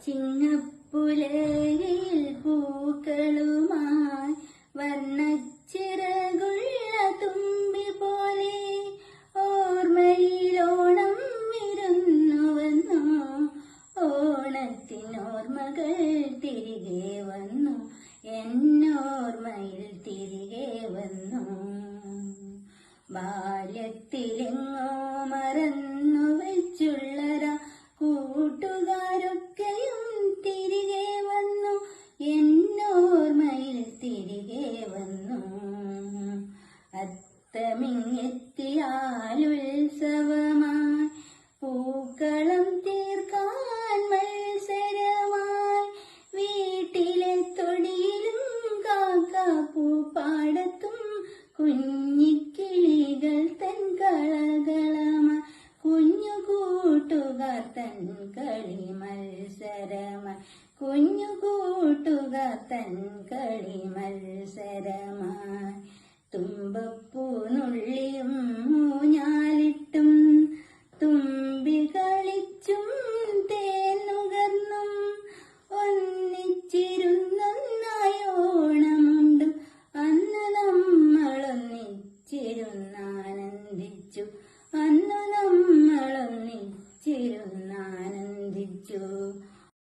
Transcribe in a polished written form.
ചിങ്ങപ്പുലരിയിൽ പൂക്കളുമായി വർണ്ണച്ചിറകുള്ള തുമ്പി പോലെ ഓർമ്മയിലോണം വിരുന്നു വന്നു. ഓണത്തിനോർമ്മകൾ തിരികെ വന്നു, എന്നോർമ്മയിൽ തിരികെ വന്നു. ബാല്യത്തിലെങ്ങോ മറന്നു വെച്ചുള്ളര കൂട്ടുകാരൊക്കെയും തിരികെ വന്നു, എന്നോർമ്മയിൽ തിരികെ വന്നു. അത്തമിങ്ങെത്തിയാലുത്സവമായി പൂക്കളം തീർക്കാൻ മത്സരമായി വീട്ടിലെ തൊടിയിലും കാക്കാപ്പൂപ്പാടത്തും കുഞ്ഞിക്കിളികൾ തൻ കളകളമായി കുഞ്ഞു കൂട്ടുകാർ തൻ കളി മത്സരമായി കുഞ്ഞു കൂട്ടുകാർ തൻ കളി മത്സരമായി തുമ്പപ്പൂനുള്ളിയും ഊഞ്ഞാലിട്ടും തുമ്പി കളിച്ചും തേനുകർന്നും ഒന്നിച്ചിരുന്നൊന്നായി ഓണമുണ്ടും അന്ന് നമ്മളൊന്നിച്ചിരുന്ന